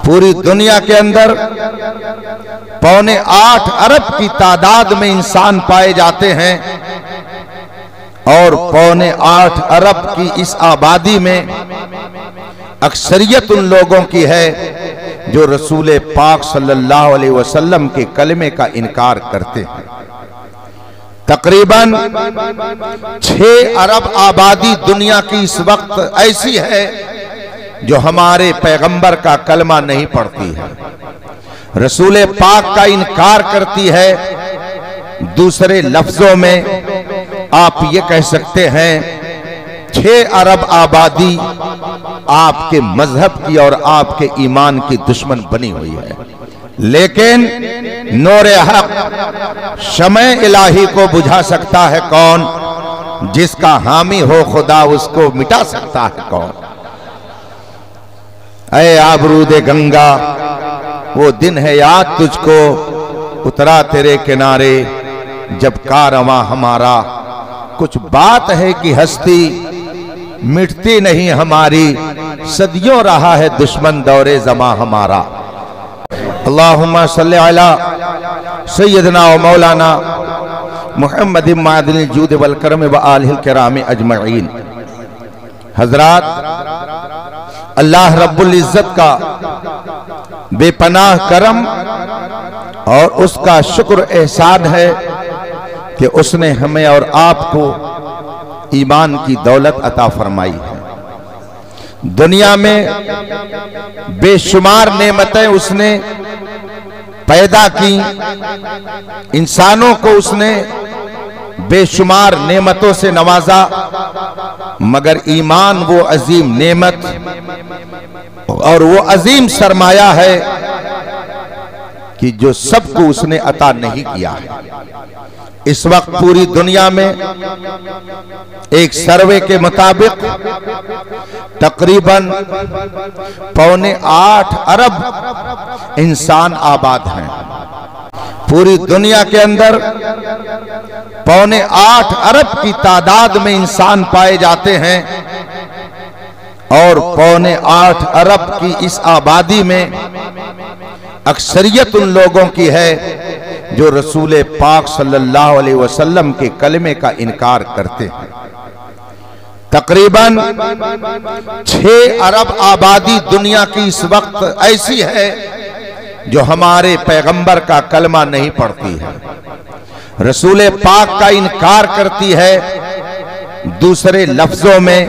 पूरी दुनिया के अंदर 8.25 अरब की तादाद में इंसान पाए जाते हैं और 8.25 अरब की इस आबादी में अक्सरियत उन लोगों की है जो रसूल पाक सल्लल्लाहु अलैहि वसल्लम के कलमे का इनकार करते हैं। तकरीबन 6 अरब आबादी दुनिया की इस वक्त ऐसी है जो हमारे पैगंबर का कलमा नहीं पढ़ती है, रसूल पाक का इनकार करती है। दूसरे लफ्जों में आप ये कह सकते हैं 6 अरब आबादी आपके मजहब की और आपके ईमान की दुश्मन बनी हुई है। लेकिन नूर हक शमए इलाही को बुझा सकता है कौन? जिसका हामी हो खुदा उसको मिटा सकता है कौन? ऐ आबरूदे गंगा, वो दिन है याद तुझको उतरा तेरे किनारे, जब कारवां हमारा कुछ बात है कि हस्ती मिटती नहीं हमारी, सदियों रहा है दुश्मन दौरे जमा हमारा। अल्लाहुम्मा सल्ली अला सय्यदना व मौलाना मुहम्मद मादिल जूद वल करम व आलिहिल किराम अजमईन। हजरात, अल्लाह रब्बुल इज्जत का बेपनाह करम और उसका शुक्र एहसान है कि उसने हमें और आपको ईमान की दौलत अता फरमाई है। दुनिया में बेशुमार नेमतें उसने पैदा की, इंसानों को उसने बेशुमार नेमतों से नवाजा, मगर ईमान वो अजीम नेमत और वो अजीम सरमाया है कि जो सबको उसने अता नहीं किया है। इस वक्त पूरी दुनिया में एक सर्वे के मुताबिक तकरीबन 8.25 अरब इंसान आबाद हैं। पूरी दुनिया के अंदर 8.25 अरब की तादाद में इंसान पाए जाते हैं और 8.25 अरब की इस आबादी में अक्सरियत उन लोगों की है जो रसूल पाक सल्लल्लाहु अलैहि वसल्लम के कलमे का इनकार करते हैं। तकरीबन 6 अरब आबादी दुनिया की इस वक्त ऐसी है जो हमारे पैगंबर का कलमा नहीं पढ़ती है, रसूल पाक का इनकार करती है। दूसरे लफ्जों में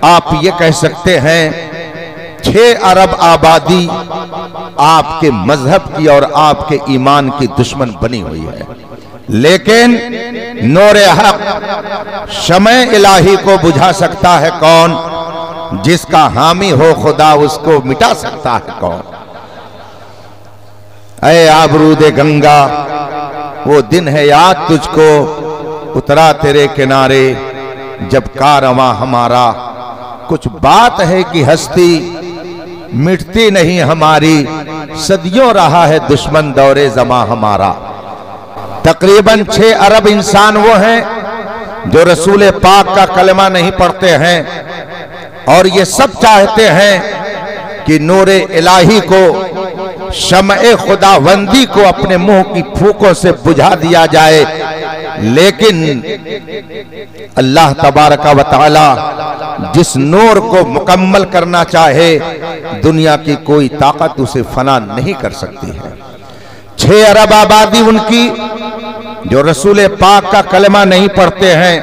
आप ये कह सकते हैं 6 अरब आबादी आपके मजहब की और आपके ईमान की दुश्मन बनी हुई है। लेकिन नूर हक शमए इलाही को बुझा सकता है कौन? जिसका हामी हो खुदा उसको मिटा सकता है कौन? ऐ आबरूदे गंगा, वो दिन है याद तुझको उतरा तेरे किनारे, जब कारवां हमारा कुछ बात है कि हस्ती मिटती नहीं हमारी, सदियों रहा है दुश्मन दौरे जमा हमारा। तकरीबन 6 अरब इंसान वो हैं जो रसूल पाक का कलमा नहीं पढ़ते हैं और ये सब चाहते हैं कि नूरे इलाही को, शमए खुदावंदी को अपने मुंह की फूकों से बुझा दिया जाए। लेकिन अल्लाह तबारक व तआला जिस नूर को मुकम्मल करना चाहे, दुनिया की कोई ताकत उसे फना नहीं कर सकती है। 6 अरब आबादी उनकी जो रसूल पाक का कलमा नहीं पढ़ते हैं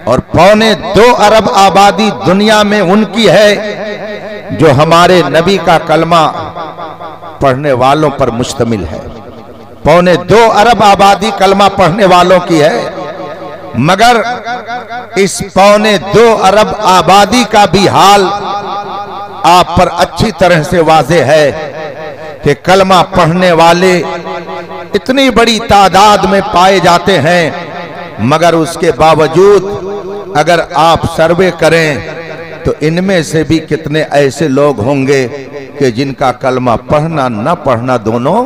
और 2.25 अरब आबादी दुनिया में उनकी है जो हमारे नबी का कलमा पढ़ने वालों पर मुश्तमिल है। 2.25 अरब आबादी कलमा पढ़ने वालों की है, मगर इस 2.25 अरब आबादी का भी हाल आप पर अच्छी तरह से वाज़ेह है कि कलमा पढ़ने वाले इतनी बड़ी तादाद में पाए जाते हैं, मगर उसके बावजूद अगर आप सर्वे करें तो इनमें से भी कितने ऐसे लोग होंगे कि जिनका कलमा पढ़ना न पढ़ना दोनों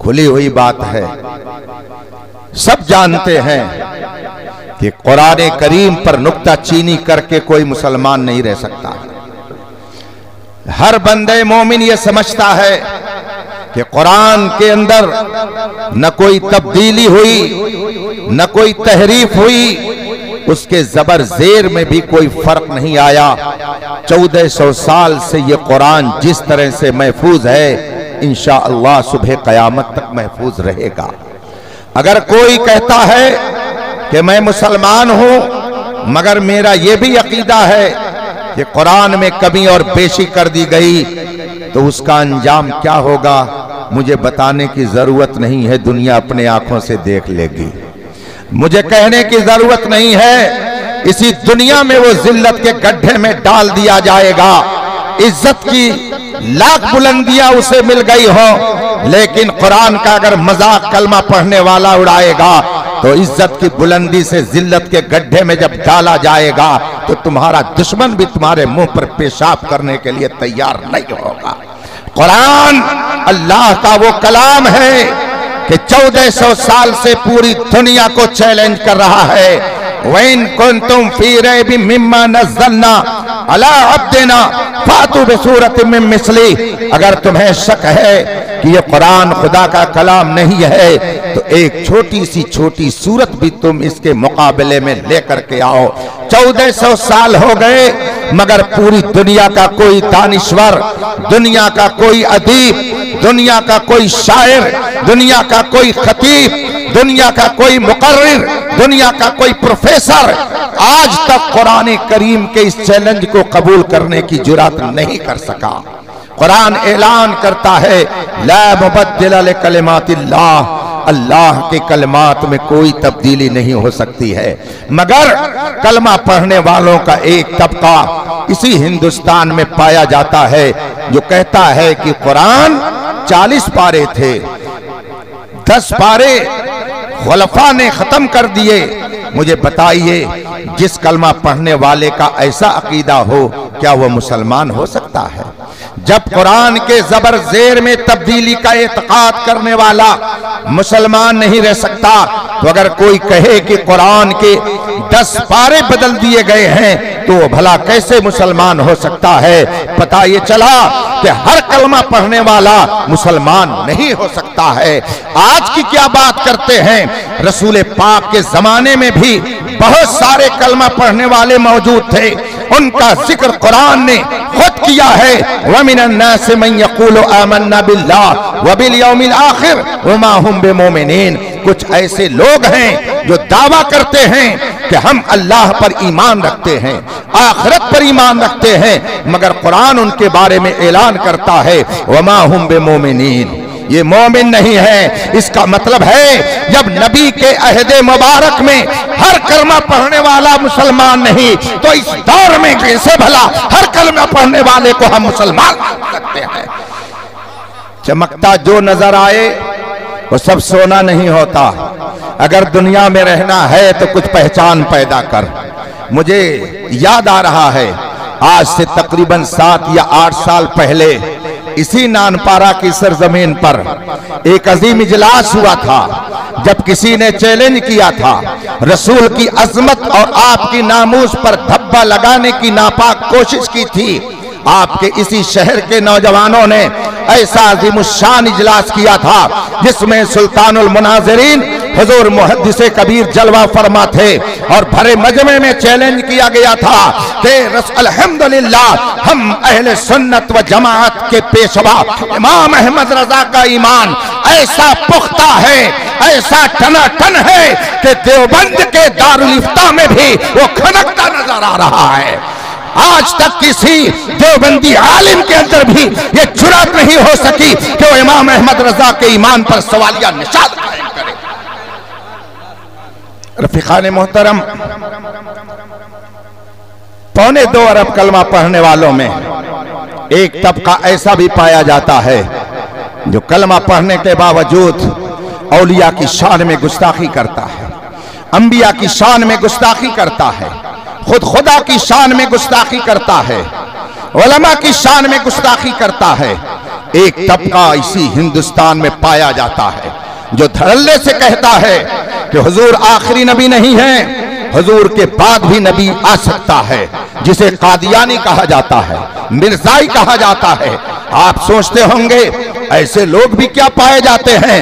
खुली हुई बात है। सब जानते हैं कि कुरान करीम पर नुक्ता चीनी करके कोई मुसलमान नहीं रह सकता। हर बंदे मोमिन ये समझता है कि कुरान के अंदर न कोई तब्दीली हुई न कोई तहरीफ हुई, उसके जबर जेर में भी कोई फर्क नहीं आया। 1400 साल से ये कुरान जिस तरह से महफूज है इंशाअल्लाह सुबह कयामत तक महफूज रहेगा। अगर कोई कहता है कि मैं मुसलमान हूं मगर मेरा यह भी अकीदा है कि कुरान में कमी और पेशी कर दी गई, तो उसका अंजाम क्या होगा मुझे बताने की जरूरत नहीं है, दुनिया अपने आंखों से देख लेगी। मुझे कहने की जरूरत नहीं है, इसी दुनिया में वो जिल्लत के गड्ढे में डाल दिया जाएगा। इज्जत की लाख बुलंदियां उसे मिल गई हो, लेकिन कुरान का अगर मजाक कलमा पढ़ने वाला उड़ाएगा तो इज्जत की बुलंदी से जिल्लत के गड्ढे में जब डाला जाएगा तो तुम्हारा दुश्मन भी तुम्हारे मुंह पर पेशाब करने के लिए तैयार नहीं होगा। कुरान अल्लाह का वो कलाम है कि 1400 साल से पूरी दुनिया को चैलेंज कर रहा है। वइन कुंतुम फी रैबिम मिम्मा नज़्ज़लना अला अब्दिना फातू बिसूरतिम मिन मिस्ली, अगर तुम्हें शक है कि ये कुरान खुदा का कलाम नहीं है तो एक छोटी सूरत भी तुम इसके मुकाबले में लेकर के आओ। 1400 साल हो गए मगर पूरी दुनिया का कोई दानिश्वर, दुनिया का कोई अदीब, दुनिया का कोई शायर, दुनिया का कोई खतीब, दुनिया का कोई मुकर्रिर, दुनिया का कोई प्रोफेसर आज तक कुरान करीम के इस चैलेंज को कबूल करने की जुरात नहीं कर सका। कुरान ऐलान करता है ला मुबद्दिल लिकलिमातिल्लाह, अल्लाह के कलमात में कोई तब्दीली नहीं हो सकती है। मगर कलमा पढ़ने वालों का एक तबका इसी हिंदुस्तान में पाया जाता है जो कहता है कि कुरान 40 पारे थे, 10 पारे खुलफा ने खत्म कर दिए। मुझे बताइए जिस कलमा पढ़ने वाले का ऐसा अकीदा हो क्या वह मुसलमान हो सकता है? जब कुरान के जबर जेर में तब्दीली का एतकाद करने वाला मुसलमान नहीं रह सकता, तो अगर कोई कहे कि कुरान के 10 पारे बदल दिए गए हैं तो वो भला कैसे मुसलमान हो सकता है? पता ये चला कि हर कलमा पढ़ने वाला मुसलमान नहीं हो सकता है। आज की क्या बात करते हैं, रसूल पाक के जमाने में भी बहुत सारे कलमा पढ़ने वाले मौजूद थे, उनका जिक्र कुरान ने खुद किया है। वमिनन नास मन यक़ूलु आमन्ना बिल्लाह व बिल यौमिल आखिर व मा हुम बिमुमिनीन, कुछ ऐसे लोग हैं जो दावा करते हैं कि हम अल्लाह पर ईमान रखते हैं, आखिरत पर ईमान रखते हैं, मगर कुरान उनके बारे में ऐलान करता है वमा हुम बिमुमिनीन, ये मोमिन नहीं है। इसका मतलब है जब नबी के अहदे मुबारक में हर कलमा पढ़ने वाला मुसलमान नहीं, तो इस दौर में कैसे भला हर कलमा पढ़ने वाले को हम मुसलमान मान सकते हैं? चमकता जो नजर आए वो सब सोना नहीं होता। अगर दुनिया में रहना है तो कुछ पहचान पैदा कर। मुझे याद आ रहा है आज से तकरीबन 7 या 8 साल पहले इसी नानपारा की सरजमीन पर एक अजीम इजलास हुआ था, जब किसी ने चैलेंज किया था रसूल की अजमत और आपकी नामूस पर धब्बा लगाने की नापाक कोशिश की थी। आपके इसी शहर के नौजवानों ने ऐसा अजीमुशान इजलास किया था जिसमें सुल्तानुल मुनाज़िरीन हुजूर मुहद्दिसे कबीर जलवा फरमा थे और भरे मजमे में चैलेंज किया गया था कि अल्हम्दुलिल्लाह हम अहले सुन्नत व जमाअत के पेशवा इमाम अहमद रजा का ईमान ऐसा पुख्ता है, ऐसा टनाटन है कि देवबंद के दारुल इफ्ता में भी वो खनकता नजर आ रहा है। आज तक किसी देवबंदी आलिम के अंदर भी ये जुर्रत नहीं हो सकी कि वो इमाम अहमद रजा के ईमान पर सवालिया निशान कायम करे। रफीकान मोहतरम, 2.25 अरब कलमा पढ़ने वालों में एक तबका ऐसा भी पाया जाता है जो कलमा पढ़ने के बावजूद औलिया की शान में गुस्ताखी करता है, अंबिया की शान में गुस्ताखी करता है, खुद खुदा की शान में गुस्ताखी करता है, उलमा की शान में गुस्ताखी करता है। एक तबका इसी हिंदुस्तान में पाया जाता है जो धड़ल्ले से कहता है कि हुजूर आखिरी नबी नहीं है, हुजूर के बाद भी नबी आ सकता है, जिसे कादियानी कहा जाता है, मिर्जाई कहा जाता है। आप सोचते होंगे ऐसे लोग भी क्या पाए जाते हैं,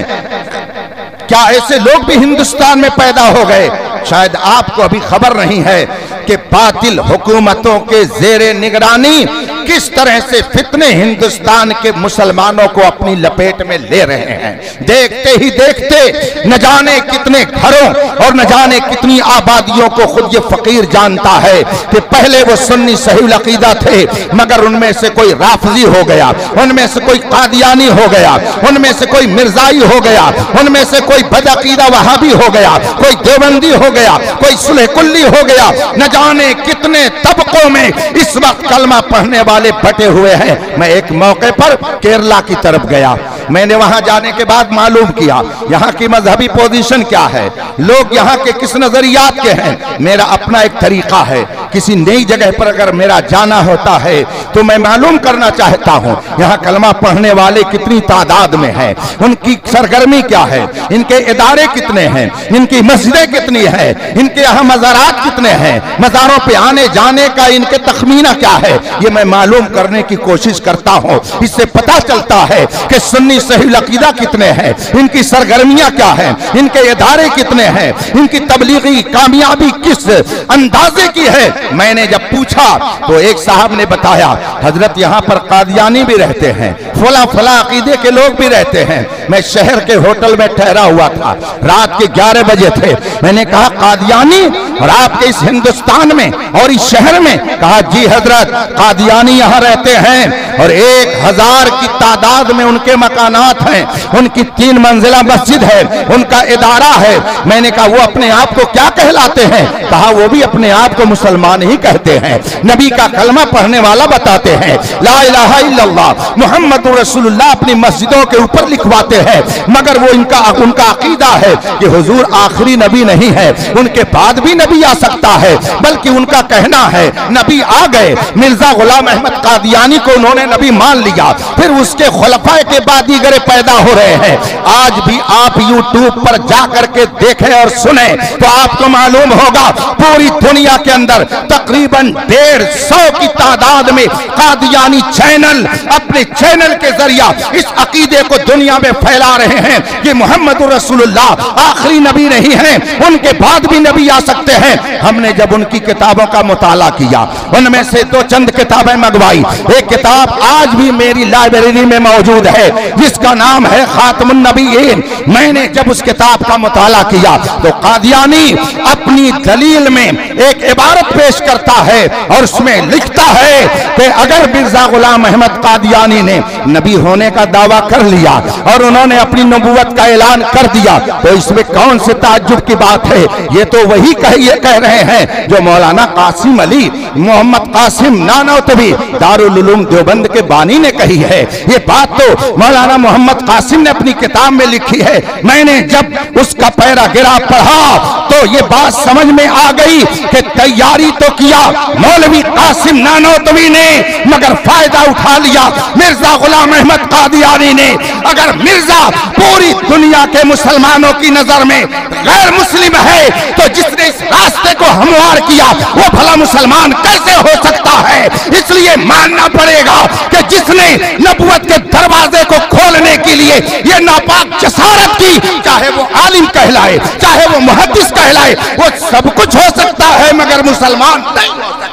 क्या ऐसे लोग भी हिंदुस्तान में पैदा हो गए? शायद आपको अभी खबर नहीं है कि बातिल हुकूमतों के जेरे निगरानी किस तरह से फितने हिंदुस्तान के मुसलमानों को अपनी लपेट में ले रहे हैं। देखते ही देखते न जाने कितने घरों और न जाने कितनी आबादियों को खुद ये फकीर जानता है कि पहले वो सुन्नी सहील अकीदा थे, मगर उनमें से कोई राफजी हो गया, उनमें से कोई कादियानी हो गया, उनमें से कोई मिर्जाई हो गया, उनमें से कोई बदअकीदा वहाबी हो गया, कोई देवबंदी हो गया, कोई सुलह कुल्ली हो गया। न जाने कितने तबकों में इस वक्त कलमा पढ़ने वाले बटे हुए हैं। मैं एक मौके पर केरला की तरफ गया, मैंने वहां जाने के बाद मालूम किया यहाँ की मजहबी पोजीशन क्या है, लोग यहाँ के किस नजरियात के हैं। मेरा अपना एक तरीका है, किसी नई जगह पर अगर मेरा जाना होता है तो मैं मालूम करना चाहता हूँ यहाँ कलमा पढ़ने वाले कितनी तादाद में हैं, उनकी सरगर्मी क्या है, इनके इदारे कितने हैं, इनकी मस्जिदें कितनी है, इनके यहाँ मज़ारात कितने हैं, मज़ारों पे आने जाने का इनके तखमीना क्या है, ये मैं मालूम करने की कोशिश करता हूँ। इससे पता चलता है कि सुन्नी सहील अकीदा कितने हैं, इनकी सरगर्मियां क्या हैं, इनके इदारे कितने हैं, इनकी तबलीगी कामयाबी किस अंदाजे की है। मैंने जब पूछा तो एक साहब ने बताया, हजरत यहाँ पर कादियानी भी रहते हैं, फला फला अकीदे के लोग भी रहते हैं। मैं शहर के होटल में ठहरा हुआ था, रात के 11 बजे थे। मैंने कहा कादियानी और आपके इस हिंदुस्तान में और इस शहर में? कहा जी हजरत, कादियानी यहाँ रहते हैं और 1000 की तादाद में उनके मकानात हैं, उनकी 3 मंजिला मस्जिद है, उनका इदारा है। मैंने कहा वो अपने आप को क्या कहलाते हैं? कहा वो भी अपने आप को मुसलमान ही कहते हैं, नबी का कलमा पढ़ने वाला बताते हैं, ला इलाहा इल्लल्लाह मुहम्मदुर रसूलुल्लाह अपनी मस्जिदों के ऊपर लिखवाते हैं। मगर वो उनका अकीदा है कि हुजूर आखिरी नबी नहीं है, उनके बाद भी नबी आ सकता है, बल्कि उनका कहना है नबी आ गए। मिर्जा गुलाम अहमद कादियानी को उन्होंने नबी मान लिया, फिर उसके खुलफाए के बाद दीगरे पैदा हो रहे हैं। आज भी आप यूट्यूब पर जाकर के देखें और सुने तो आपको मालूम होगा पूरी दुनिया के अंदर तकरीबन 150 की तादाद में कादियानी चैनल अपने चैनल के जरिया इस अकीदे को दुनिया में फैला रहे हैं कि मोहम्मद रसूलुल्लाह आखिरी नबी नहीं है, उनके बाद भी नबी आ सकते हैं। हमने जब उनकी किताबों का मुताला किया, उनमें से 2 चंद किताबें मंगवाई। एक किताब आज भी मेरी लाइब्रेरी में मौजूद है जिसका नाम है खातमुन नबीयीन। मैंने जब उस किताब का मुताला किया तो कादियानी अपनी दलील में एक इबारत पेश करता है और उसमें लिखता है कि अगर मिर्जा गुलाम अहमद कादियानी ने नबी होने का दावा कर लिया और उन्होंने अपनी नबूवत का ऐलान कर दिया तो इसमें कौन से ताज्जुब की बात है। ये तो वही कह रहे हैं जो मौलाना कासिम अली मोहम्मद कासिम नानौतवी दारुल उलूम देवबंद के बानी ने कही है। ये बात तो मौलाना मोहम्मद कासिम ने अपनी किताब में लिखी है। मैंने जब उसका पैराग्राफ पढ़ा तो ये बात समझ में आ गई कि तैयारी तो किया मौलवी कासिम नानौतवी ने, मगर फायदा उठा लिया मिर्जा गुलाम अहमद कादियानी ने। अगर मिर्जा पूरी दुनिया के मुसलमानों की नजर में गैर मुस्लिम है तो जिसने इस रास्ते को हमवार किया वो भला मुसलमान कैसे हो सकता है? इसलिए मानना पड़ेगा कि जिसने नबूवत के दरवाजे को खोलने के लिए ये नापाक जसारत की, चाहे वो आलिम कहलाए चाहे वो मुहद्दिस कहलाए, वो सब कुछ हो सकता है मगर मुसलमान नहीं हो सकता।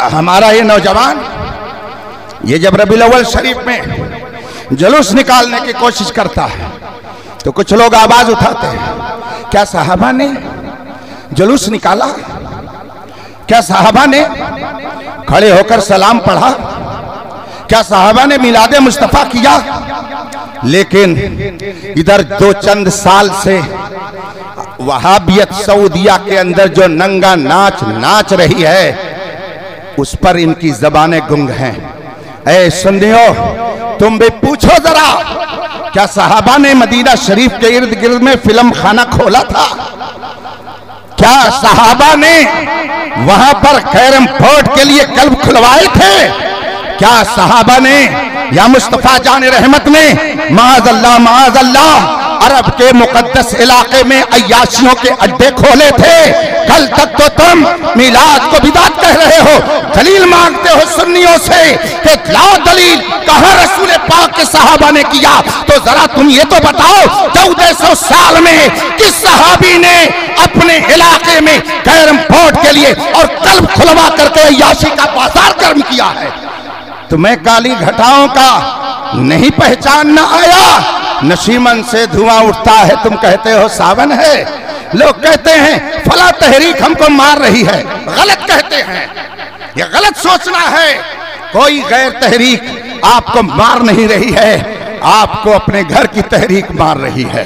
हमारा ये नौजवान ये जब रबीउल अव्वल शरीफ में जुलूस निकालने की कोशिश करता है तो कुछ लोग आवाज उठाते हैं, क्या साहबा ने जुलूस निकाला? क्या साहबा ने खड़े होकर सलाम पढ़ा? क्या साहबा ने मिलादे मुस्तफा किया? लेकिन इधर 2 चंद साल से वहाबियत सऊदिया के अंदर जो नंगा नाच नाच रही है उस पर इनकी जबानें गुंग हैं। ऐ सुन्नियो, तुम भी पूछो जरा, क्या साहबा ने मदीना शरीफ के इर्द गिर्द में फिल्म खाना खोला था? क्या साहबा ने वहां पर कैरम बोर्ड के लिए क्लब खुलवाए थे? क्या सहाबा ने या मुस्तफा जाने रहमत ने माज़ अल्लाह अरब के मुकद्दस इलाके में अय्याशियों के अड्डे खोले थे। कल तक तो तुम मिलाद को बिदात कह रहे हो, दलील मांगते हो सुन्नियों से कि लाओ दलील, कहां रसूल पाक के सहाबा ने किया। तो जरा तुम ये तो बताओ 1400 साल में किस सहाबी ने अपने इलाके में कैरम बोर्ड के लिए और कल्ब खुलवा करके अय्याशी का बाजार गर्म किया है? तुम्हें काली घटाओं का नहीं पहचान न आया? नशीमन से धुआं उठता है, तुम कहते हो सावन है। लोग कहते हैं फला तहरीक हमको मार रही है, गलत कहते हैं। ये गलत सोचना है। कोई गैर तहरीक आपको मार नहीं रही है, आपको अपने घर की तहरीक मार रही है।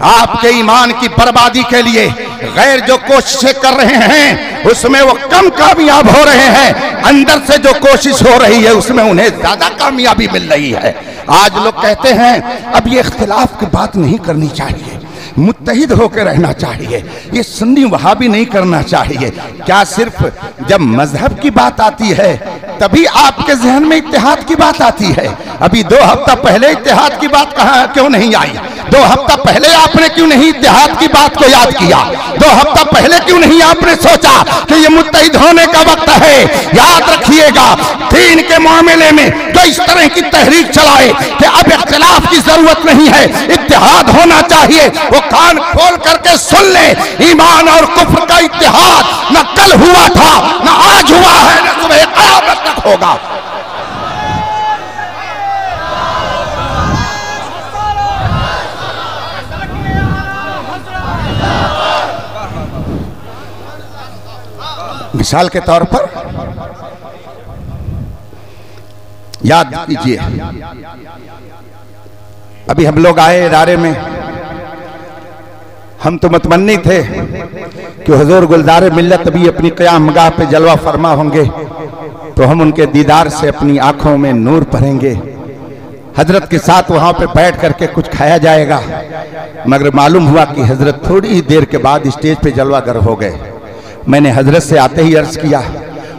आपके ईमान की बर्बादी के लिए गैर जो कोशिशें कर रहे हैं उसमें वो कम कामयाब हो रहे हैं, अंदर से जो कोशिश हो रही है उसमें उन्हें ज्यादा कामयाबी मिल रही है। आज लोग कहते हैं अब ये इख्तिलाफ की बात नहीं करनी चाहिए, मुत्तहिद होकर रहना चाहिए, ये सुन्नी वहाबी नहीं करना चाहिए। क्या सिर्फ जब मजहब की बात आती है तभी आपके जहन में इत्तेहाद की बात आती है? अभी 2 हफ्ता पहले इत्तेहाद की बात कहाँ क्यों नहीं आई? 2 हफ्ता पहले आपने क्यों नहीं इत्तेहाद की बात को याद किया? 2 हफ्ता पहले क्यों नहीं आपने सोचा कि ये मुत्तहिद होने का वक्त है? याद रखिएगा, दीन के मामले में जो इस तरह की तहरीक चलाए कि अब इख्तिलाफ की जरूरत नहीं है, इत्तेहाद होना चाहिए, वो कान खोल करके सुन ले। ईमान और कुफ्र का इत्तेहाद न कल हुआ था, न आज हुआ है, न सुबह क़यामत तक होगा। मिसाल के तौर पर याद कीजिए, अभी हम लोग आए इदारे में, हम तो मुतमन्नी थे कि हुजूर गुलदार मिल्लत अभी अपनी क़यामगाह पे जलवा फरमा होंगे तो हम उनके दीदार से अपनी आंखों में नूर भरेंगे, हजरत के साथ वहां पे बैठ करके कुछ खाया जाएगा। मगर मालूम हुआ कि हजरत थोड़ी ही देर के बाद स्टेज पे जलवागर हो गए। मैंने हजरत से आते ही अर्ज किया,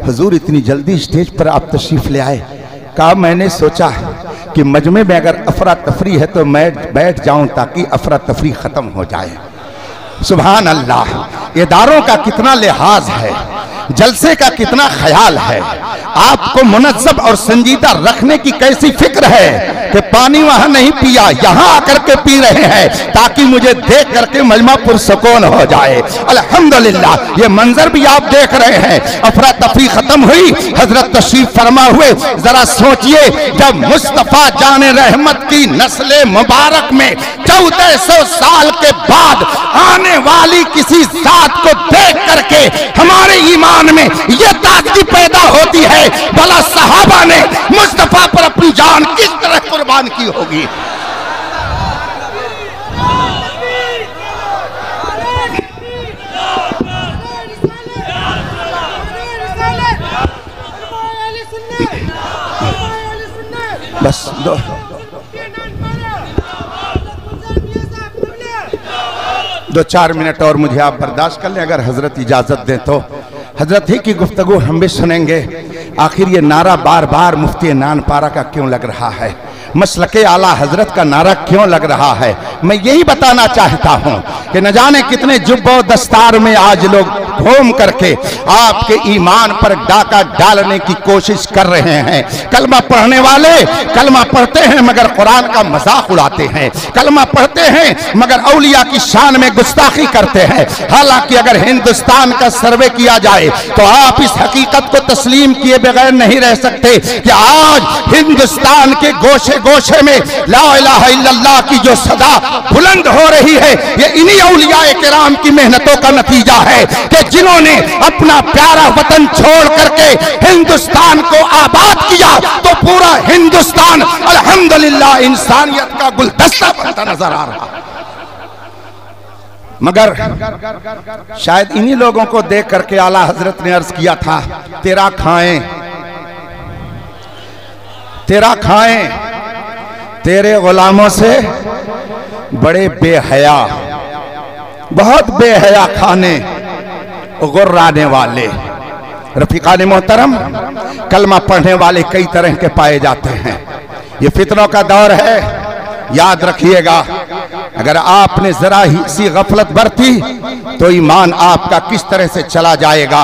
हुजूर इतनी जल्दी स्टेज पर आप तशरीफ ले आए? कहा मैंने सोचा कि मजमे में अगर अफरा तफरी है तो मैं बैठ जाऊं ताकि अफरा तफरी खत्म हो जाए। सुभान अल्लाह, इदारों का कितना लिहाज है, जलसे का कितना ख्याल है, आपको मुनज़्ज़म और संजीदा रखने की कैसी फिक्र है कि पानी वहां नहीं पिया, यहां आकर के पी रहे हैं ताकि मुझे देख करके मजमा पुरसुकून हो जाए। अल्हम्दुलिल्लाह, ये मंजर भी आप देख रहे हैं। अफरा तफरी खत्म हुई, हजरत तशरीफ फरमा हुए। जरा सोचिए, जब मुस्तफा जाने रहमत की नस्ल मुबारक में 1400 साल के बाद आने वाली किसी जात को देख करके हमारे ईमान में यह ताजगी पैदा होती है, भला सहाबा ने मुस्तफा पर अपनी जान किस तरह कुर्बान की होगी। बस दो 4 मिनट और मुझे आप बर्दाश्त कर लें, अगर हजरत इजाजत दें तो। हजरत ही की गुफ्तगू हम भी सुनेंगे। आखिर ये नारा बार बार मुफ्ती नानपारा का क्यों लग रहा है, मसलके आला हजरत का नारा क्यों लग रहा है? मैं यही बताना चाहता हूं कि न जाने कितने जुब्बो दस्तार में आज लोग घूम करके आपके ईमान पर डाका डालने की कोशिश कर रहे हैं। कलमा पढ़ने वाले कलमा पढ़ते हैं मगर कुरान का मजाक उड़ाते हैं, कलमा पढ़ते हैं मगर औलिया की शान में गुस्ताखी करते हैं। हालांकि अगर हिंदुस्तान का सर्वे किया जाए तो आप इस हकीकत को तस्लीम किए बगैर नहीं रह सकते कि आज हिंदुस्तान के गोशे गोशे में ला इलाहा इल्लल्लाह की जो सदा बुलंद हो रही है, ये इन्हीं औलियाए किराम की मेहनतों का नतीजा है कि जिन्होंने अपना प्यारा वतन छोड़ करके हिंदुस्तान को आबाद किया तो पूरा हिंदुस्तान अल्हम्दुलिल्लाह इंसानियत का गुलदस्ता बनता नजर आ रहा। मगर शायद इन्हीं लोगों को देख करके आला हजरत ने अर्ज किया था, तेरा खाएं तेरा खाएं, तेरे गुलामों से बड़े बेहया, बहुत बेहया खाने गुर्राने वाले। रफीकान मोहतरम, कलमा पढ़ने वाले कई तरह के पाए जाते हैं। ये फितनों का दौर है, याद रखिएगा। अगर आपने जरा ही सी गफलत बरती तो ईमान आपका किस तरह से चला जाएगा,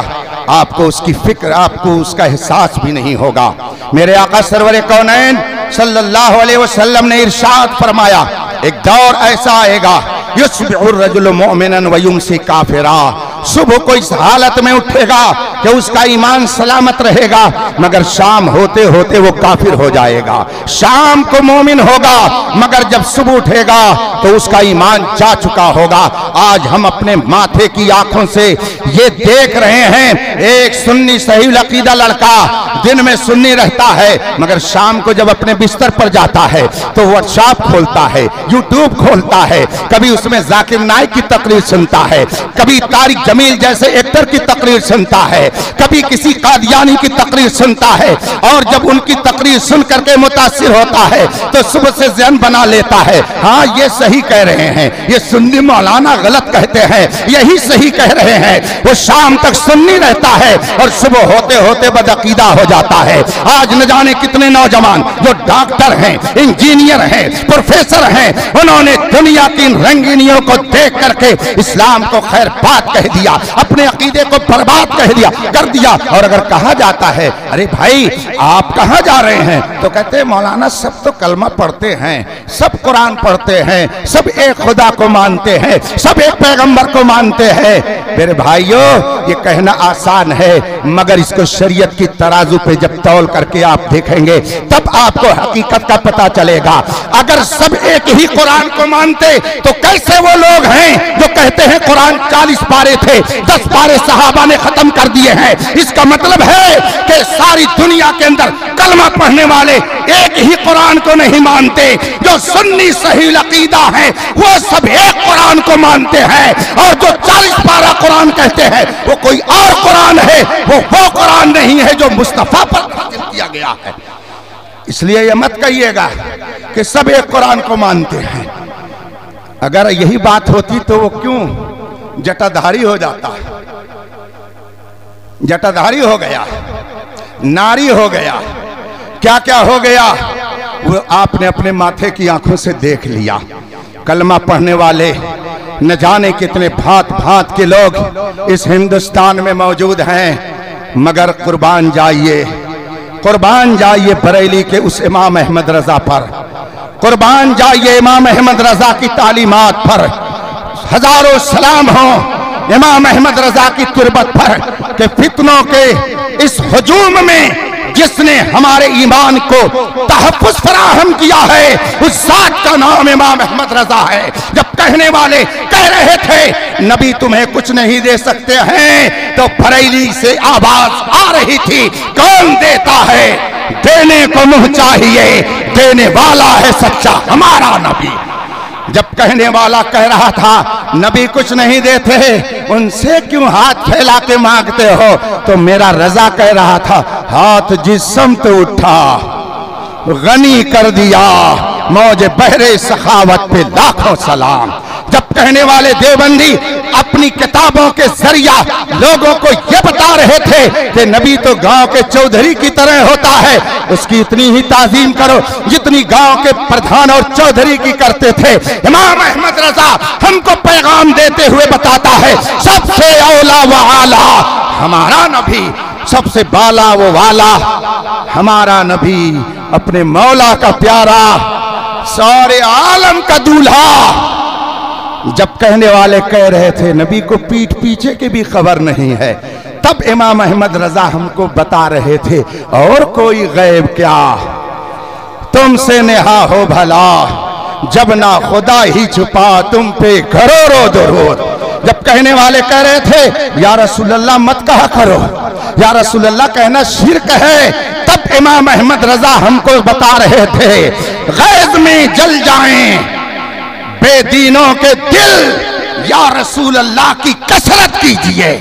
आपको उसकी फिक्र, आपको उसका एहसास भी नहीं होगा। मेरे आका सरवर कौनैन सल्लल्लाहु अलैहि वसल्लम ने इरशाद फरमाया, एक दौर ऐसा आएगा, युस्बिहुर रजुलु मुमिनन व युमसी काफिरा। सुबह को इस हालत में उठेगा कि उसका ईमान सलामत रहेगा, मगर शाम होते होते वो काफिर हो जाएगा। शाम को मोमिन होगा, मगर जब सुबह उठेगा तो उसका ईमान जा चुका होगा। आज हम अपने माथे की आंखों से ये देख रहे हैं, एक सुन्नी सही अकीदा लड़का दिन में सुन्नी रहता है, मगर शाम को जब अपने बिस्तर पर जाता है तो व्हाट्सएप खोलता है, यूट्यूब खोलता है, कभी उसमें जाकिर नाइक की तकरीर सुनता है, कभी तारिक जमील जैसे एक्टर की तकरीर सुनता है, कभी किसी कादियानी की तकरीर सुनता है, और जब उनकी तकरीर सुन करके मुतासिर होता है तो सुबह से ज़हन बना लेता है, हाँ ये सही कह रहे हैं, ये सुन्नी मौलाना गलत कहते हैं, यही सही कह रहे हैं। वो शाम तक सुन्नी रहता है और सुबह होते होते बदअकीदा हो जाता है। आज न जाने कितने नौजवान जो डॉक्टर हैं, इंजीनियर हैं, प्रोफेसर हैं, उन्होंने दुनिया की रंगीनियों को देख करके इस्लाम को खैर बात कह दिया, अपने अकीदे को बर्बाद कह दिया, कर दिया। और अगर कहा जाता है, अरे भाई आप कहाँ जा रहे हैं, तो कहते हैं मौलाना सब तो कलमा पढ़ते हैं, सब कुरान पढ़ते हैं, सब एक खुदा को मानते हैं, सब एक पैगंबर को मानते हैं। मेरे भाइयों, ये कहना आसान है, मगर इसको शरीयत की तराजू पे जब तौल करके आप देखेंगे तब आपको हकीकत का पता चलेगा। अगर सब एक ही कुरान को मानते तो कैसे वो लोग हैं जो कहते हैं कुरान 40 पारे थे, 10 पारे सहाबा ने खत्म कर दिए हैं। इसका मतलब है कि सारी दुनिया के अंदर कलमा पढ़ने वाले एक ही कुरान को नहीं मानते। जो सुन्नी सही अकीदा है वो सब एक कुरान को मानते हैं, और जो 40 पारा कुरान कहते हैं वो कोई और कुरान है, वो कुरान नहीं है जो मुस्तफा पर नाज़िल किया गया है। इसलिए ये मत कहिएगा कि सब एक कुरान को मानते हैं। अगर यही बात होती तो वो क्यों जटाधारी हो जाता, जटाधारी हो गया, नारी हो गया, क्या क्या हो गया वो आपने अपने माथे की आंखों से देख लिया। कलमा पढ़ने वाले न जाने कितने भांत भांत के लोग इस हिंदुस्तान में मौजूद हैं, मगर कुर्बान जाइए, कुर्बान जाइए बरेली के उस इमाम अहमद रजा पर, कुर्बान जाइए इमाम अहमद रजा की तालीमात पर। हजारों सलाम हो इमाम अहमद रजा की तुरबत पर कि फितनों के इस हुजूम में जिसने हमारे ईमान को तहफ़्फ़ुज़ फराहम किया है, उस ज़ात का नाम इमाम अहमद रजा है। जब कहने वाले कह रहे थे नबी तुम्हें कुछ नहीं दे सकते हैं, तो बरेली से आवाज आ रही थी, कौन देता है, देने को मुंह चाहिए, देने वाला है सच्चा हमारा नबी। जब कहने वाला कह रहा था नबी कुछ नहीं देते, उनसे क्यों हाथ फैला के मांगते हो, तो मेरा रजा कह रहा था हाथ जिस्म तो उठा, गनी कर दिया, मौज बहरे सखावत पे लाखों सलाम। जब कहने वाले देवबंदी अपनी किताबों के जरिया लोगों को ये बता रहे थे कि नबी तो गांव के चौधरी की तरह होता है, उसकी इतनी ही ताजीम करो जितनी गांव के प्रधान और चौधरी की करते थे। इमाम अहमद रजा हमको पैगाम देते हुए बताता है सबसे औला व आला हमारा नबी, सबसे बाला वो वाला हमारा नबी, अपने मौला का प्यारा, सारे आलम का दूल्हा। जब कहने वाले कह रहे थे नबी को पीठ पीछे की भी खबर नहीं है, तब इमाम अहमद रजा हमको बता रहे थे और कोई गैब क्या, तुमसे नेहा हो भला, जब ना खुदा ही छुपा तुम पे करोड़ों दरूद। जब कहने वाले कह रहे थे या रसूलल्लाह मत कहा करो, या रसूलल्लाह कहना शिर्क है, तब इमाम अहमद रजा हमको बता रहे थे गैज़ में जल जाएं बेदीनों के दिल, या रसूल अल्लाह की कसरत कीजिए।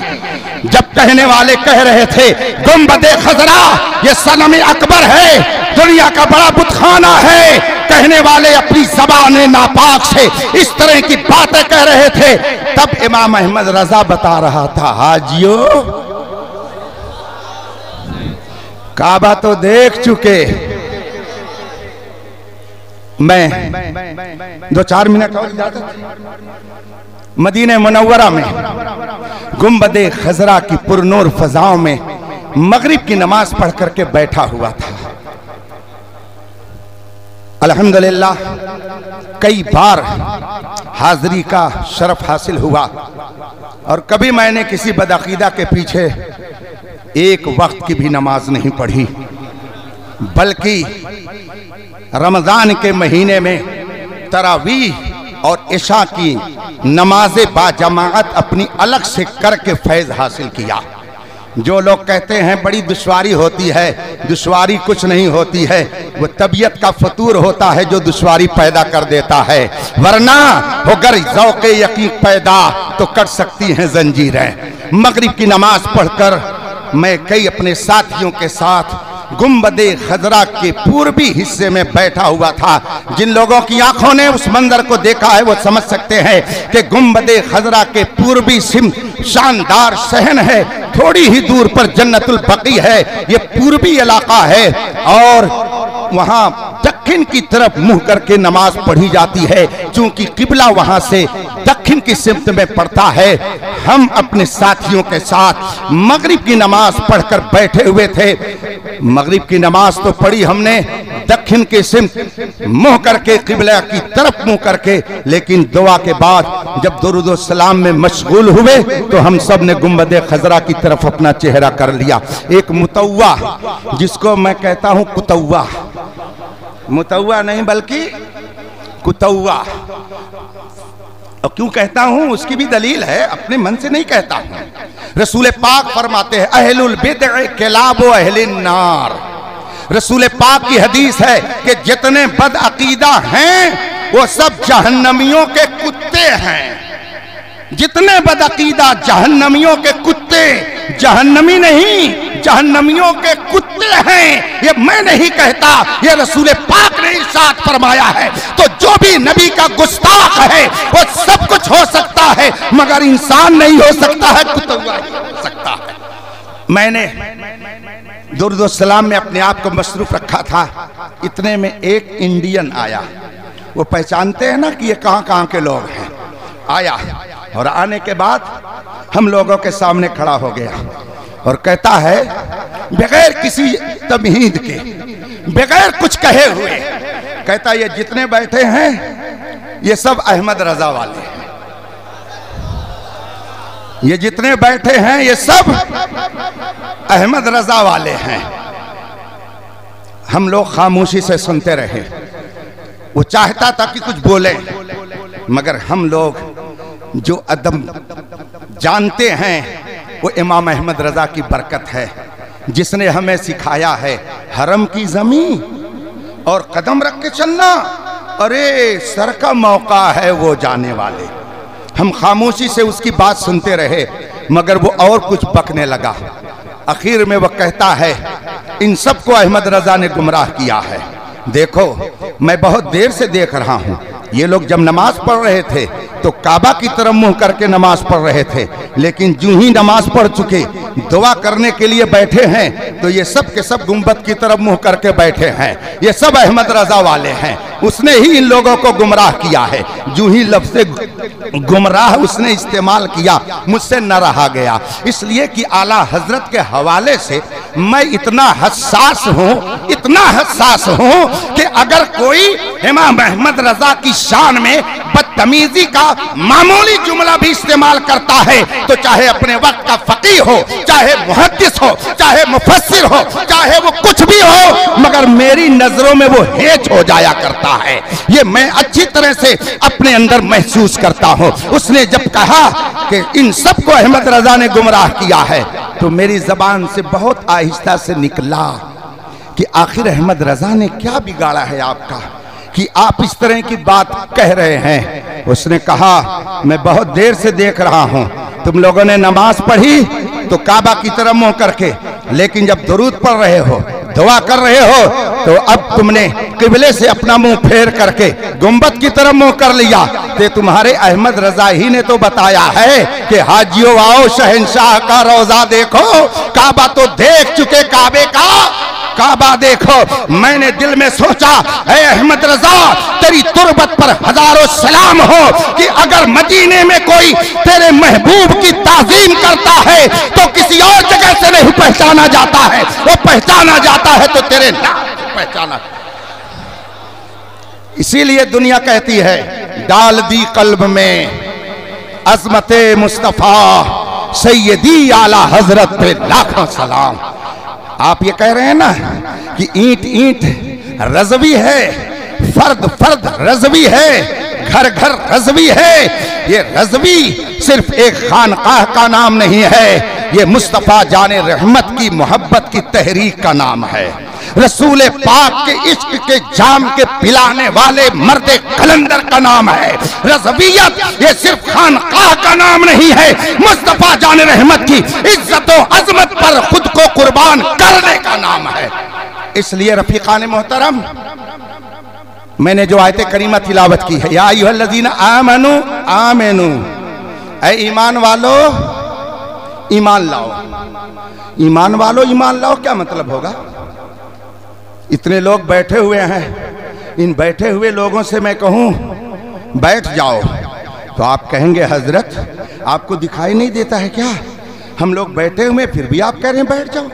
जब कहने वाले कह रहे थे गुंबदे खजरा ये सनम अकबर है, दुनिया का बड़ा बुतखाना है, कहने वाले अपनी ज़बान नापाक से इस तरह की बातें कह रहे थे, तब इमाम अहमद रजा बता रहा था हाजियो काबा तो देख चुके, मैं 2-4 मिनट और इजाजत। मदीने मुनव्वरा में गुंबदे खजरा की पुरनूर फजाओं में मगरिब की नमाज पढ़ करके बैठा हुआ था। अल्हम्दुलिल्लाह कई बार हाजिरी का शरफ हासिल हुआ और कभी मैंने किसी बदअकीदा के पीछे एक वक्त की भी नमाज नहीं पढ़ी, बल्कि रमजान के महीने में तरावीह और इशा की नमाज़े बाजमाअत अपनी अलग से करके फैज़ हासिल किया। जो लोग कहते हैं बड़ी दुश्वारी होती है, दुश्वारी कुछ नहीं होती है, वो तबीयत का फतूर होता है जो दुश्वारी पैदा कर देता है, वरना अगर ज़ौक़े यकीन पैदा तो कर सकती हैं जंजीरें। मगरिब की नमाज पढ़कर मैं कई अपने साथियों के साथ गुंबदे खजरा के पूर्वी हिस्से में बैठा हुआ था। जिन लोगों की आंखों ने उस मंजर को देखा है वो समझ सकते हैं कि गुंबदे खजरा के पूर्वी सिमत शानदार सहन है, थोड़ी ही दूर पर जन्नतुल बकी है, ये पूर्वी इलाका है और वहां दक्षिण की तरफ मुंह करके नमाज पढ़ी जाती है। चूंकि किबला वहां से दक्षिण की सिमत में पड़ता है। हम अपने साथियों के साथ मगरिब की नमाज पढ़कर बैठे हुए थे। मगरिब की नमाज तो पढ़ी हमने दक्षिण के सिमत मुंह करके, किबला की तरफ मुंह करके, लेकिन दुआ के बाद जब दुरूद व सलाम में मशगूल हुए तो हम सब ने गुंबदे खजरा की तरफ अपना चेहरा कर लिया। एक मुतव्वा, जिसको मैं कहता हूं कुतव्वा, मुतव्वा नहीं बल्कि कुतव्वा, और क्यों कहता हूं उसकी भी दलील है, अपने मन से नहीं कहता हूं। रसूल पाक फरमाते हैं अहलुल बिदअ किलाबु अहलिन नार। रसूल पाक की हदीस है कि जितने बदअकीदा हैं वो सब जहन्नमियों के कुत्ते हैं। जितने बदअकीदा जहन्नमियों के कुत्ते, जहन्नमी नहीं जहन्नमियों के कुत्ते हैं। ये मैं नहीं कहता, ये रसूल पाक ने इरशाद फरमाया है। तो जो भी नबी का गुस्ताख है वो सब कुछ हो सकता है मगर इंसान नहीं हो सकता है, कुत्ता ही हो सकता है। मैंने दुरूद व सलाम में अपने आप को मसरूफ रखा था। इतने में एक इंडियन आया, वो पहचानते हैं ना कि ये कहां कहां के लोग हैं। आया और आने के बाद हम लोगों के सामने खड़ा हो गया और कहता है बगैर किसी तमहीद के, बगैर कुछ कहे हुए, कहता ये जितने बैठे हैं ये सब अहमद रजा वाले हैं। ये जितने बैठे हैं ये सब अहमद रजा वाले हैं। हम लोग खामोशी से सुनते रहे। वो चाहता था कि कुछ बोले, मगर हम लोग जो अदम जानते हैं वो इमाम अहमद रजा की बरकत है, जिसने हमें सिखाया है हरम की जमीन और कदम रख के चलना। अरे सर का मौका है वो जाने वाले। हम खामोशी से उसकी बात सुनते रहे, मगर वो और कुछ बकने लगा। आखिर में वो कहता है इन सबको अहमद रजा ने गुमराह किया है। देखो मैं बहुत देर से देख रहा हूं, ये लोग जब नमाज पढ़ रहे थे तो काबा की तरफ मुंह करके नमाज पढ़ रहे थे, लेकिन जो ही नमाज पढ़ चुके दुआ करने के लिए बैठे हैं तो ये सब के सब गुंबद की तरफ मुंह करके बैठे हैं। ये सब अहमद रजा वाले हैं। उसने ही इन लोगों को गुमराह किया है। जो ही लफ्ज़ गुमराह उसने इस्तेमाल किया, मुझसे न रहा गया। इसलिए कि आला हजरत के हवाले से मैं इतना हसास हूँ, इतना हसास हूँ कि अगर कोई इमाम अहमद रजा की शान में बदतमीजी का मामूली जुमला भी इस्तेमाल करता है तो चाहे अपने वक्त का फकीह हो, चाहे मुहद्दिस हो, चाहे मुफस्सिर हो, चाहे वो कुछ भी हो, मगर मेरी नजरों में वो हेच हो जाया करता है। ये मैं अच्छी तरह से अपने अंदर महसूस करता हूँ। उसने जब कहा कि इन सबको अहमद रजा ने गुमराह किया है तो मेरी जबान से बहुत आहिस्ता से निकला कि आखिर अहमद रजा ने क्या बिगाड़ा है आपका कि आप इस तरह की बात कह रहे हैं। उसने कहा मैं बहुत देर से देख रहा हूं, तुम लोगों ने नमाज पढ़ी तो काबा की तरफ मुंह करके, लेकिन जब दुरूद पढ़ रहे हो दुआ कर रहे हो तो अब तुमने किबले से अपना मुंह फेर करके गुंबद की तरफ मुंह कर लिया। तो तुम्हारे अहमद रजा ही ने तो बताया है कि हाजियों आओ शहंशाह का रोजा देखो, काबा तो देख चुके, काबे का काबा देखो। मैंने दिल में सोचा, ऐ अहमद रजा तेरी तुरबत पर हजारों सलाम हो कि अगर मदीने में कोई तेरे महबूब की ताजीम करता है तो किसी और जगह से नहीं पहचाना जाता है, वो पहचाना जाता है तो तेरे नाम से पहचाना। इसीलिए दुनिया कहती है डाल दी कल्ब में अजमते मुस्तफा सैयदी आला हजरत पे लाखों सलाम। आप ये कह रहे हैं ना कि ईंट ईंट रज़वी है, फर्द फर्द रज़वी है, घर घर रज़वी है। ये रज़वी सिर्फ एक खानकाह का नाम नहीं है, ये मुस्तफ़ा जाने रहमत की मोहब्बत की तहरीक का नाम है। रसूल पाक के इश्क के जाम के पिलाने वाले मर्दे कलंदर का नाम है। रज़वियत ये सिर्फ खानकाह का नाम नहीं है, मुस्तफ़ा जाने रहमत की इज्जत और अजमत पर खुद को कुर्बान करने का नाम है। इसलिए रफीकान मोहतरम, मैंने जो आयत करीमा तिलावत की है, या अय्युहल्लज़ीना आमनू आमिनू, ऐ ईमान वालो ईमान लाओ। ईमान वालो ईमान लाओ क्या मतलब होगा? इतने लोग बैठे हुए हैं, इन बैठे हुए लोगों से मैं कहूं बैठ जाओ तो आप कहेंगे हजरत आपको दिखाई नहीं देता है क्या? हम लोग बैठे हुए फिर भी आप कह रहे हैं बैठ जाओ।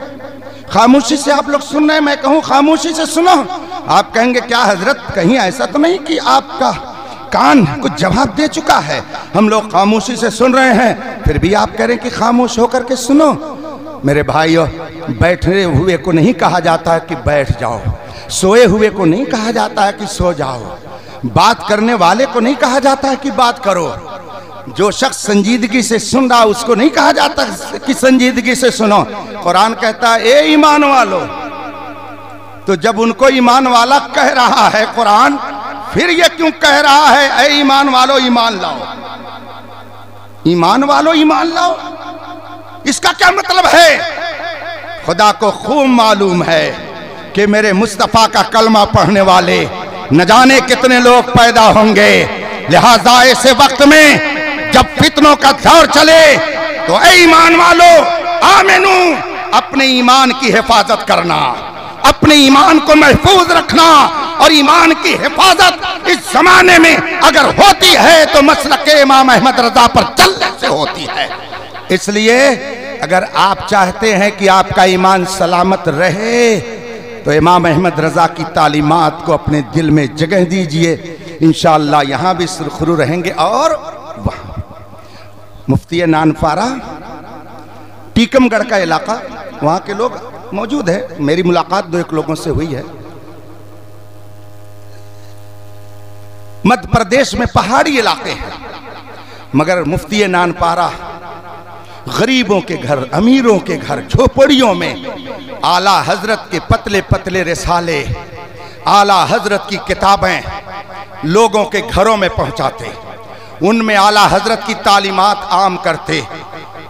खामोशी से आप लोग सुन रहे हैं, मैं कहूं खामोशी से सुनो, आप कहेंगे क्या हजरत कहीं ऐसा तो नहीं कि आपका कान कुछ जवाब दे चुका है? हम लोग खामोशी से सुन रहे हैं फिर भी आप कह रहे हैं कि खामोश होकर के सुनो। मेरे भाइयों, बैठे हुए को नहीं कहा जाता है कि बैठ जाओ, सोए हुए को नहीं कहा जाता है कि सो जाओ, बात करने वाले को नहीं कहा जाता है कि बात करो। जो शख्स संजीदगी से सुन रहा उसको नहीं कहा जाता कि संजीदगी से सुनो। कुरान कहता है ए ईमान वालो, तो जब उनको ईमान वाला कह रहा है कुरान, फिर ये क्यों कह रहा है ए ईमान वालो ईमान लाओ? ईमान वालो ईमान लाओ, इसका क्या मतलब है? खुदा को खूब मालूम है कि मेरे मुस्तफ़ा का कलमा पढ़ने वाले न जाने कितने लोग पैदा होंगे। लिहाजा ऐसे वक्त में जब फितनों का दौर चले तो ऐ ईमान वालो आमिनू, अपने ईमान की हिफाजत करना, अपने ईमान को महफूज रखना। और ईमान की हिफाजत इस जमाने में अगर होती है तो मसलक इमाम अहमद रजा पर चलने से होती है। इसलिए अगर आप चाहते हैं कि आपका ईमान सलामत रहे तो इमाम अहमद रजा की तालीमात को अपने दिल में जगह दीजिए, इंशाअल्लाह यहाँ भी सुरखरू रहेंगे। और वहाँ मुफ्ती नानपारा टीकमगढ़ का इलाका, वहाँ के लोग मौजूद है, मेरी मुलाकात दो एक लोगों से हुई है। मध्य प्रदेश में पहाड़ी इलाके हैं, मगर मुफ्ती नानपारा गरीबों के घर, अमीरों के घर, झोपड़ियों में आला हजरत के पतले पतले रिसाले, आला हजरत की किताबें लोगों के घरों में पहुंचाते, उनमें आला हजरत की तालीमात आम करते।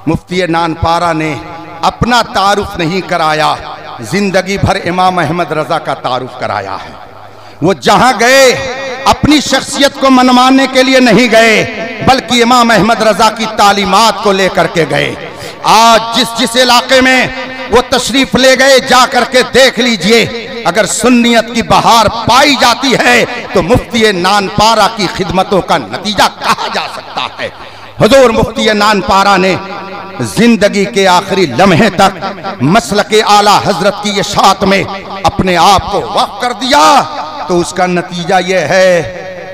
मुफ्ती नानपारा ने अपना तारुफ नहीं कराया, जिंदगी भर इमाम अहमद रजा का तारुफ कराया है। वो जहां गए अपनी शख्सियत को मनवाने के लिए नहीं गए, बल्कि इमाम अहमद रजा की तालीमात को लेकर के गए। आज जिस जिस इलाके में वो तशरीफ ले गए, जा करके देख लीजिए, अगर सुन्नियत की बहार पाई जाती है तो मुफ्ती नानपारा की खिदमतों का नतीजा कहा जा सकता है। हुजूर मुफ्ती नानपारा ने जिंदगी के आखिरी लम्हे तक मसलके आला हजरत की इशाअत में अपने आप को वक्फ कर दिया, तो उसका नतीजा यह है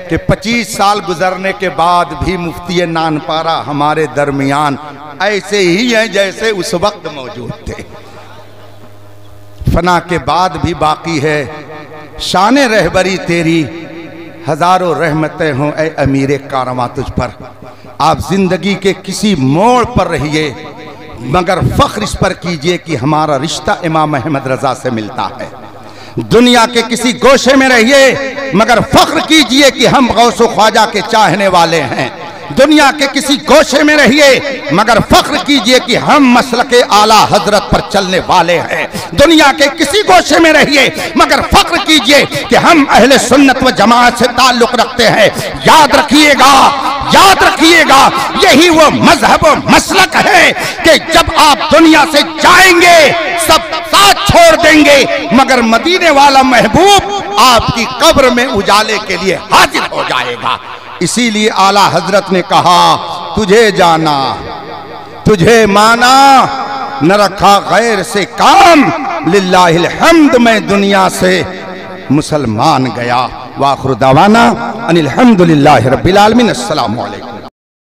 कि 25 साल गुजरने के बाद भी मुफ्ती नानपारा हमारे दरमियान ऐसे ही हैं जैसे उस वक्त मौजूद थे। फना के बाद भी बाकी है शान रहबरी तेरी, हजारों रहमतें हों ऐ अमीरे कारवां तुझ पर। आप जिंदगी के किसी मोड़ पर रहिए, मगर फख्र इस पर कीजिए कि हमारा रिश्ता इमाम अहमद रजा से मिलता है। दुनिया के किसी गोशे में रहिए, मगर फख्र कीजिए कि हम गौसो ख्वाजा के चाहने वाले हैं। दुनिया के किसी गोशे में रहिए मगर फख्र कीजिए कि हम मसलके आला हजरत पर चलने वाले हैं। दुनिया के किसी गोशे में रहिए मगर फख्र कीजिए कि हम अहले सुन्नत व जमात से ताल्लुक रखते हैं। याद रखिएगा, याद रखिएगा, यही वो मजहब व मसलक है कि जब आप दुनिया से जाएंगे सब साथ छोड़ देंगे मगर मदीने वाला महबूब आपकी कब्र में उजाले के लिए हाजिर हो जाएगा। इसीलिए आला हजरत ने कहा, तुझे जाना तुझे माना, न रखा गैर से काम, लिल्लाहिल हम्द, मैं दुनिया से मुसलमान गया। वाखिर दावाना अनिल हम्दुलिल्लाहि रब्बिल आलमीन। अस्सलामु अलैकुम।